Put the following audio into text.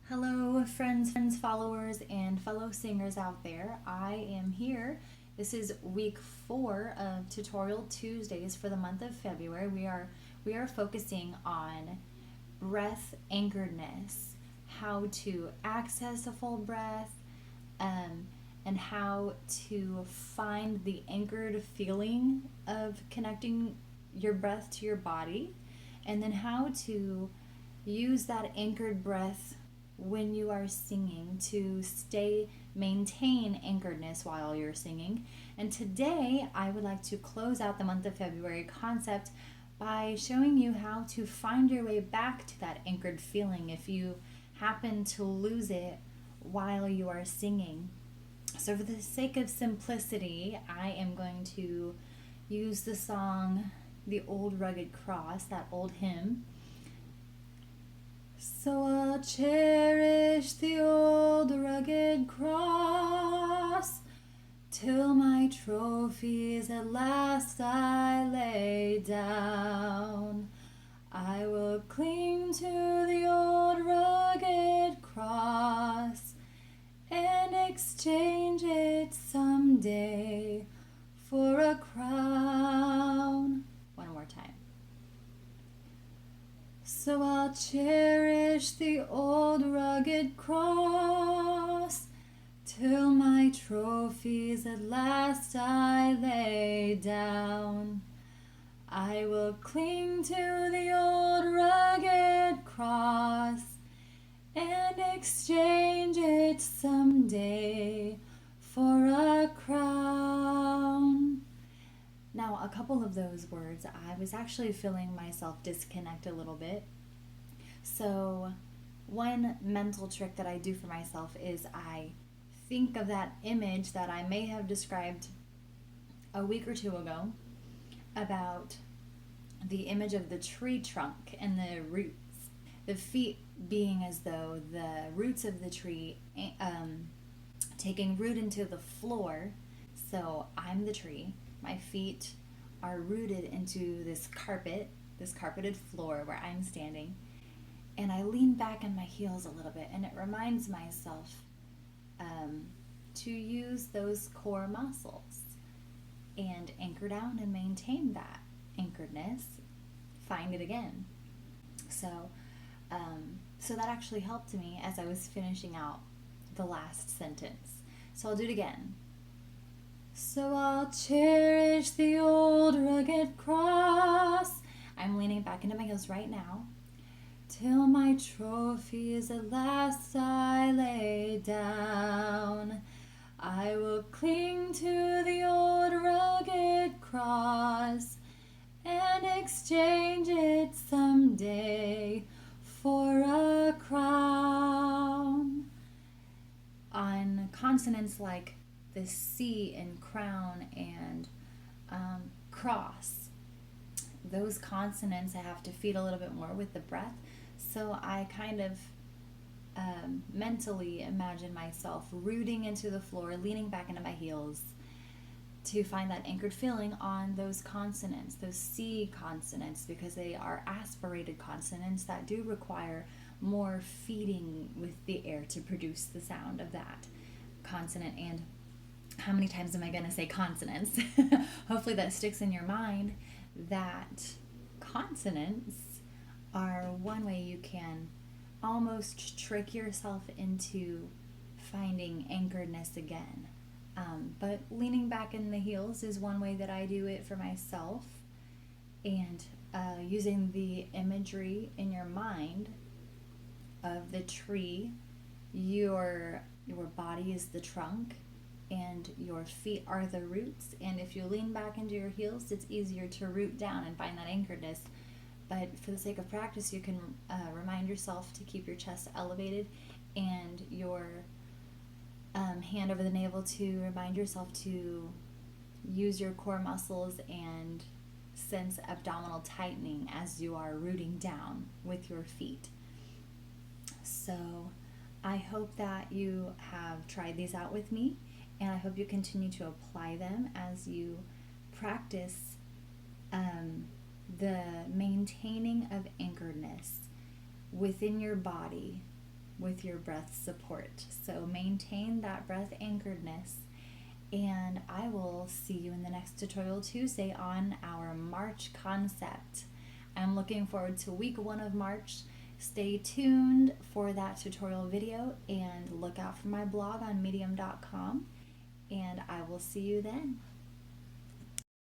Hello, friends, followers, and fellow singers out there. I am here. This is week 4 of Tutorial Tuesdays for the month of February. We are focusing on breath anchoredness, how to access a full breath, um, and how to find the anchored feeling of connecting your breath to your body, and then how to use that anchored breath when you are singing to maintain anchoredness while you're singing. And today I would like to close out the month of February concept by showing you how to find your way back to that anchored feeling if you happen to lose it while you are singing. So for the sake of simplicity, I am going to use the song The Old Rugged Cross, that old hymn. So I'll cherish the old rugged cross till my trophies at last I lay down. I will cling to the old rugged cross and exchange it someday for a crown. One more time. So I'll cherish the old rugged cross till my trophies at last I lay down. I will cling to the old rugged cross and exchange it someday for a crown. Now, a couple of those words, I was actually feeling myself disconnect a little bit. So, one mental trick that I do for myself is I think of that image that I may have described a week or two ago about the image of the tree trunk and the roots. The feet being as though the roots of the tree taking root into the floor. So I'm the tree. My feet are rooted into this carpeted floor where I'm standing. And I lean back on my heels a little bit, and it reminds myself to use those core muscles and anchor down and maintain that anchoredness, find it again. So, so that actually helped me as I was finishing out the last sentence. So I'll do it again. So I'll cherish the old rugged cross. I'm leaning back into my heels right now. Till my trophies at last I lay down. I will cling to the old rugged cross and exchange it someday for a crown. On consonants like the C in crown and cross, those consonants I have to feed a little bit more with the breath. So I kind of mentally imagine myself rooting into the floor, leaning back into my heels to find that anchored feeling on those consonants, those C consonants, because they are aspirated consonants that do require more feeding with the air to produce the sound of that consonant. And how many times am I going to say consonants? Hopefully that sticks in your mind that consonants are one way you can almost trick yourself into finding anchoredness again. But leaning back in the heels is one way that I do it for myself, and using the imagery in your mind of the tree, your body is the trunk and your feet are the roots, and if you lean back into your heels, it's easier to root down and find that anchoredness. But for the sake of practice, you can remind yourself to keep your chest elevated and your hand over the navel to remind yourself to use your core muscles and sense abdominal tightening as you are rooting down with your feet. So I hope that you have tried these out with me, and I hope you continue to apply them as you practice the maintaining of anchoredness within your body with your breath support. So maintain that breath anchoredness. And I will see you in the next tutorial Tuesday on our March concept. I'm looking forward to week 1 of March. Stay tuned for that tutorial video and look out for my blog on medium.com. And I will see you then.